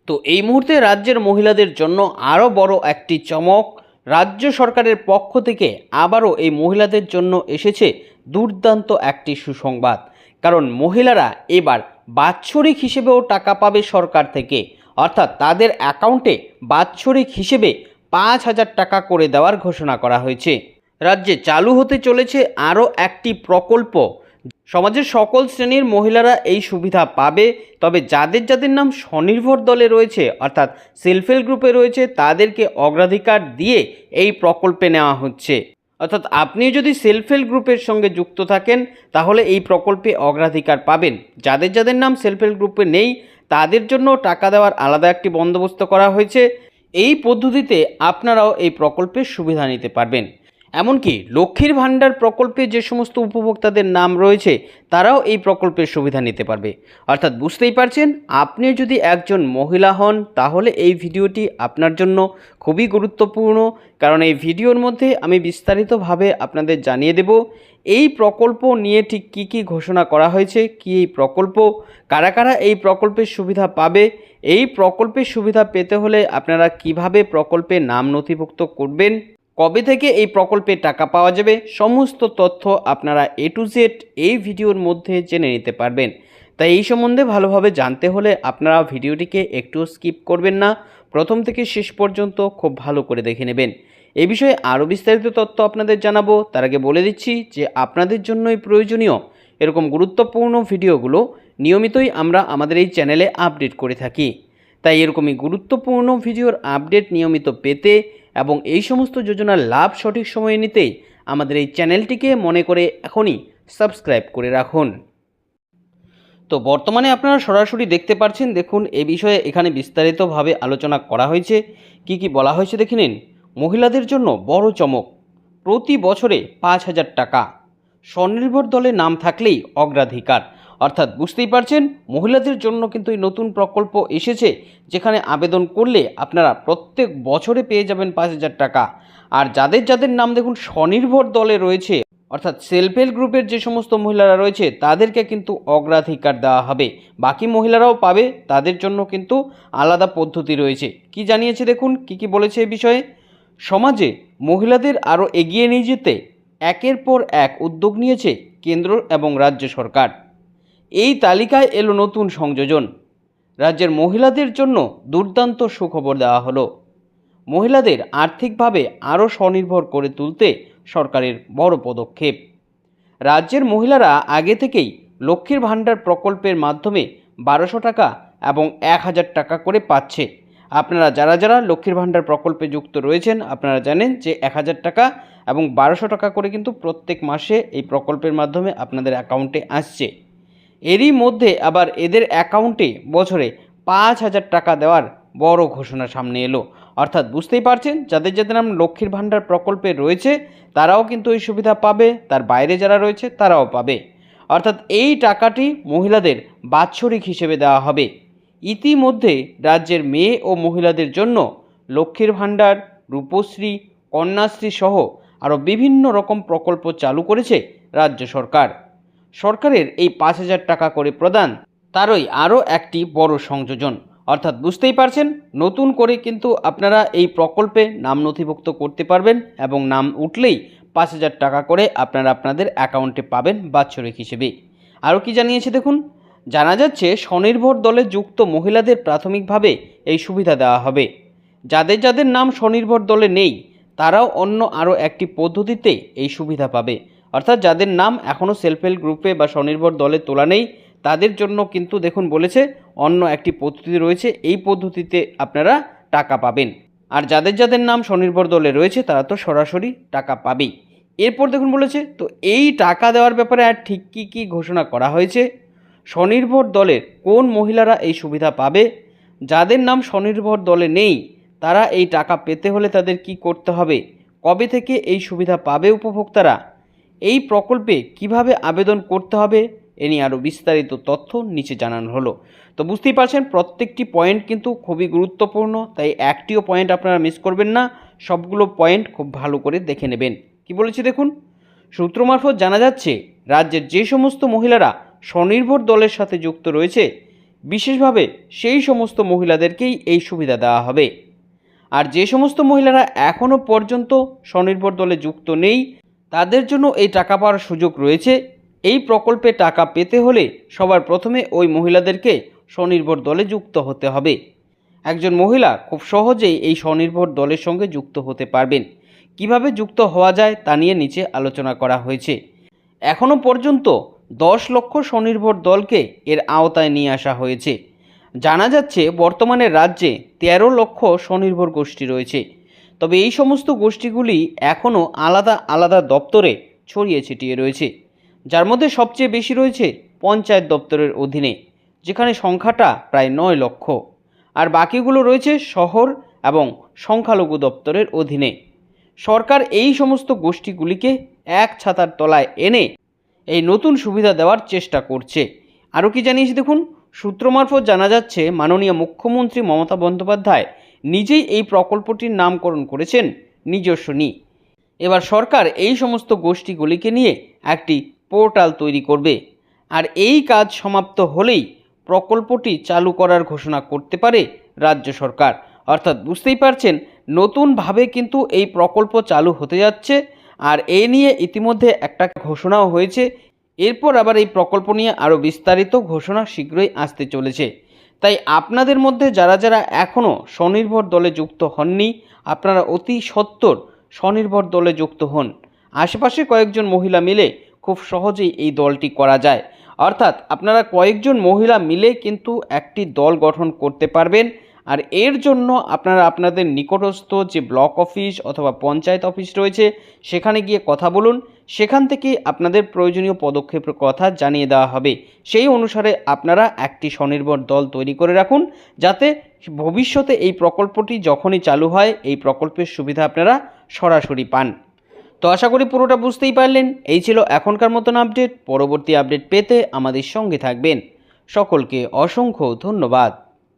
তো এই মুহূর্তে রাজ্যের মহিলাদের জন্য আরও বড় একটি চমক। রাজ্য সরকারের পক্ষ থেকে আবারও এই মহিলাদের জন্য এসেছে দুর্দান্ত একটি সুসংবাদ। কারণ মহিলারা এবার বাৎসরিক হিসেবেও টাকা পাবে সরকার থেকে, অর্থাৎ তাদের অ্যাকাউন্টে বাৎসরিক হিসেবে 5,000 টাকা করে দেওয়ার ঘোষণা করা হয়েছে। রাজ্যে চালু হতে চলেছে আরও একটি প্রকল্প। সমাজের সকল শ্রেণীর মহিলারা এই সুবিধা পাবে, তবে যাদের যাদের নাম স্বনির্ভর দলে রয়েছে অর্থাৎ সেলফ হেল্প গ্রুপে রয়েছে তাদেরকে অগ্রাধিকার দিয়ে এই প্রকল্পে নেওয়া হচ্ছে। অর্থাৎ আপনি যদি সেলফ হেল্প গ্রুপের সঙ্গে যুক্ত থাকেন তাহলে এই প্রকল্পে অগ্রাধিকার পাবেন। যাদের যাদের নাম সেলফ হেল্প গ্রুপে নেই তাদের জন্য টাকা দেওয়ার আলাদা একটি বন্দোবস্ত করা হয়েছে। এই পদ্ধতিতে আপনারাও এই প্রকল্পের সুবিধা নিতে পারবেন। এমনকি লক্ষ্মীর ভাণ্ডার প্রকল্পে যে সমস্ত উপভোক্তাদের নাম রয়েছে তারাও এই প্রকল্পের সুবিধা নিতে পারবে। অর্থাৎ বুঝতেই পারছেন, আপনি যদি একজন মহিলা হন তাহলে এই ভিডিওটি আপনার জন্য খুবই গুরুত্বপূর্ণ। কারণ এই ভিডিওর মধ্যে আমি বিস্তারিতভাবে আপনাদের জানিয়ে দেব এই প্রকল্প নিয়ে ঠিক কী কী ঘোষণা করা হয়েছে, কী এই প্রকল্প, কারা কারা এই প্রকল্পের সুবিধা পাবে, এই প্রকল্পের সুবিধা পেতে হলে আপনারা কিভাবে প্রকল্পে নাম নথিভুক্ত করবেন, কবে থেকে এই প্রকল্পে টাকা পাওয়া যাবে, সমস্ত তথ্য আপনারা A to Z এই ভিডিওর মধ্যে জেনে নিতে পারবেন। তাই এই সম্বন্ধে ভালোভাবে জানতে হলে আপনারা ভিডিওটিকে একটু স্কিপ করবেন না, প্রথম থেকে শেষ পর্যন্ত খুব ভালো করে দেখে নেবেন। এই বিষয়ে আরও বিস্তারিত তথ্য আপনাদের জানাবো। তার আগে বলে দিচ্ছি যে আপনাদের জন্যই প্রয়োজনীয় এরকম গুরুত্বপূর্ণ ভিডিওগুলো নিয়মিতই আমরা আমাদের এই চ্যানেলে আপডেট করে থাকি। তাই এরকমই গুরুত্বপূর্ণ ভিডিওর আপডেট নিয়মিত পেতে এবং এই সমস্ত যোজনার লাভ সঠিক সময়ে নিতেই আমাদের এই চ্যানেলটিকে মনে করে এখনই সাবস্ক্রাইব করে রাখুন। তো বর্তমানে আপনারা সরাসরি দেখতে পাচ্ছেন, দেখুন এই বিষয়ে এখানে বিস্তারিতভাবে আলোচনা করা হয়েছে। কি কি বলা হয়েছে দেখে নিন। মহিলাদের জন্য বড় চমক, প্রতি বছরে 5,000 টাকা, স্বনির্ভর দলে নাম থাকলেই অগ্রাধিকার। অর্থাৎ বুঝতেই পারছেন, মহিলাদের জন্য কিন্তু এই নতুন প্রকল্প এসেছে যেখানে আবেদন করলে আপনারা প্রত্যেক বছরে পেয়ে যাবেন 5,000 টাকা। আর যাদের যাদের নাম দেখুন স্বনির্ভর দলে রয়েছে অর্থাৎ সেলফ হেল্প গ্রুপের যে সমস্ত মহিলারা রয়েছে তাদেরকে কিন্তু অগ্রাধিকার দেওয়া হবে। বাকি মহিলারাও পাবে, তাদের জন্য কিন্তু আলাদা পদ্ধতি রয়েছে। কি জানিয়েছে দেখুন, কি কি বলেছে এই বিষয়ে। সমাজে মহিলাদের আরও এগিয়ে নিয়ে যেতে একের পর এক উদ্যোগ নিয়েছে কেন্দ্র এবং রাজ্য সরকার। এই তালিকায় এলো নতুন সংযোজন। রাজ্যের মহিলাদের জন্য দুর্দান্ত সুখবর দেওয়া হলো। মহিলাদের আর্থিকভাবে আরও স্বনির্ভর করে তুলতে সরকারের বড় পদক্ষেপ। রাজ্যের মহিলারা আগে থেকেই লক্ষ্মীর ভাণ্ডার প্রকল্পের মাধ্যমে 1,200 টাকা এবং 1,000 টাকা করে পাচ্ছে। আপনারা যারা যারা লক্ষ্মীর ভাণ্ডার প্রকল্পে যুক্ত রয়েছেন আপনারা জানেন যে 1,000 টাকা এবং 1,200 টাকা করে কিন্তু প্রত্যেক মাসে এই প্রকল্পের মাধ্যমে আপনাদের অ্যাকাউন্টে আসছে। এরই মধ্যে আবার এদের অ্যাকাউন্টে বছরে 5,000 টাকা দেওয়ার বড় ঘোষণা সামনে এলো। অর্থাৎ বুঝতেই পারছেন, যাদের যাদের নাম লক্ষ্মীর ভাণ্ডার প্রকল্পে রয়েছে তারাও কিন্তু এই সুবিধা পাবে, তার বাইরে যারা রয়েছে তারাও পাবে। অর্থাৎ এই টাকাটি মহিলাদের বাৎসরিক হিসেবে দেওয়া হবে। ইতিমধ্যে রাজ্যের মেয়ে ও মহিলাদের জন্য লক্ষ্মীর ভাণ্ডার, রূপশ্রী, কন্যাশ্রী সহ আরও বিভিন্ন রকম প্রকল্প চালু করেছে রাজ্য সরকার। সরকারের এই 5,000 টাকা করে প্রদান তারই আরও একটি বড় সংযোজন। অর্থাৎ বুঝতেই পারছেন, নতুন করে কিন্তু আপনারা এই প্রকল্পে নাম নথিভুক্ত করতে পারবেন এবং নাম উঠলেই 5,000 টাকা করে আপনারা আপনাদের অ্যাকাউন্টে পাবেন বাৎসরিক হিসেবে। আরও কি জানিয়েছে দেখুন। জানা যাচ্ছে স্বনির্ভর দলে যুক্ত মহিলাদের প্রাথমিকভাবে এই সুবিধা দেওয়া হবে। যাদের যাদের নাম স্বনির্ভর দলে নেই তারাও অন্য আরও একটি পদ্ধতিতে এই সুবিধা পাবে। অর্থাৎ যাদের নাম এখনও সেলফ হেল্প গ্রুপে বা স্বনির্ভর দলে তোলা নেই তাদের জন্য কিন্তু দেখুন বলেছে অন্য একটি পদ্ধতি রয়েছে, এই পদ্ধতিতে আপনারা টাকা পাবেন। আর যাদের যাদের নাম স্বনির্ভর দলে রয়েছে তারা তো সরাসরি টাকা পাবেই। এরপর দেখুন বলেছে, তো এই টাকা দেওয়ার ব্যাপারে আর ঠিক কী কী ঘোষণা করা হয়েছে, স্বনির্ভর দলের কোন মহিলারা এই সুবিধা পাবে, যাদের নাম স্বনির্ভর দলে নেই তারা এই টাকা পেতে হলে তাদের কি করতে হবে, কবে থেকে এই সুবিধা পাবে উপভোক্তারা, এই প্রকল্পে কিভাবে আবেদন করতে হবে, এ নিয়ে আরও বিস্তারিত তথ্য নিচে জানানো হলো। তো বুঝতেই পারছেন প্রত্যেকটি পয়েন্ট কিন্তু খুবই গুরুত্বপূর্ণ, তাই একটিও পয়েন্ট আপনারা মিস করবেন না, সবগুলো পয়েন্ট খুব ভালো করে দেখে নেবেন। কি বলেছে দেখুন। সূত্র মারফত জানা যাচ্ছে রাজ্যের যে সমস্ত মহিলারা স্বনির্ভর দলের সাথে যুক্ত রয়েছে বিশেষভাবে সেই সমস্ত মহিলাদেরকেই এই সুবিধা দেওয়া হবে। আর যে সমস্ত মহিলারা এখনও পর্যন্ত স্বনির্ভর দলে যুক্ত নেই, তাদের জন্য এই টাকা পাওয়ার সুযোগ রয়েছে। এই প্রকল্পে টাকা পেতে হলে সবার প্রথমে ওই মহিলাদেরকে স্বনির্ভর দলে যুক্ত হতে হবে। একজন মহিলা খুব সহজেই এই স্বনির্ভর দলের সঙ্গে যুক্ত হতে পারবেন। কিভাবে যুক্ত হওয়া যায় তা নিয়ে নিচে আলোচনা করা হয়েছে। এখনও পর্যন্ত 10 লক্ষ স্বনির্ভর দলকে এর আওতায় নিয়ে আসা হয়েছে। জানা যাচ্ছে বর্তমানে রাজ্যে 13 লক্ষ স্বনির্ভর গোষ্ঠী রয়েছে। তবে এই সমস্ত গোষ্ঠীগুলি এখনও আলাদা আলাদা দপ্তরে ছড়িয়ে ছিটিয়ে রয়েছে, যার মধ্যে সবচেয়ে বেশি রয়েছে পঞ্চায়েত দপ্তরের অধীনে, যেখানে সংখ্যাটা প্রায় 9 লক্ষ, আর বাকিগুলো রয়েছে শহর এবং সংখ্যালঘু দপ্তরের অধীনে। সরকার এই সমস্ত গোষ্ঠীগুলিকে এক ছাতার তলায় এনে এই নতুন সুবিধা দেওয়ার চেষ্টা করছে। আরও কি জানিয়েছে দেখুন, সূত্র মারফত জানা যাচ্ছে মাননীয় মুখ্যমন্ত্রী মমতা বন্দ্যোপাধ্যায় নিজেই এই প্রকল্পটির নামকরণ করেছেন নিজস্বনী। এবার সরকার এই সমস্ত গোষ্ঠীগুলিকে নিয়ে একটি পোর্টাল তৈরি করবে, আর এই কাজ সমাপ্ত হলেই প্রকল্পটি চালু করার ঘোষণা করতে পারে রাজ্য সরকার। অর্থাৎ বুঝতেই পারছেন, নতুনভাবে কিন্তু এই প্রকল্প চালু হতে যাচ্ছে, আর এ নিয়ে ইতিমধ্যে একটা ঘোষণাও হয়েছে। এরপর আবার এই প্রকল্প নিয়ে আরও বিস্তারিত ঘোষণা শীঘ্রই আসতে চলেছে। তাই আপনাদের মধ্যে যারা যারা এখনও স্বনির্ভর দলে যুক্ত হননি, আপনারা অতি সত্বর স্বনির্ভর দলে যুক্ত হন। আশেপাশে কয়েকজন মহিলা মিলে খুব সহজেই এই দলটি করা যায়। অর্থাৎ আপনারা কয়েকজন মহিলা মিলে কিন্তু একটি দল গঠন করতে পারবেন। আর এর জন্য আপনারা আপনাদের নিকটস্থ যে ব্লক অফিস অথবা পঞ্চায়েত অফিস রয়েছে সেখানে গিয়ে কথা বলুন। সেখান থেকে আপনাদের প্রয়োজনীয় পদক্ষেপের কথা জানিয়ে দেওয়া হবে। সেই অনুসারে আপনারা একটি স্বনির্ভর দল তৈরি করে রাখুন, যাতে ভবিষ্যতে এই প্রকল্পটি যখনই চালু হয় এই প্রকল্পের সুবিধা আপনারা সরাসরি পান। তো আশা করি পুরোটা বুঝতেই পারলেন। এই ছিল এখনকার মতন আপডেট। পরবর্তী আপডেট পেতে আমাদের সঙ্গে থাকবেন। সকলকে অসংখ্য ধন্যবাদ।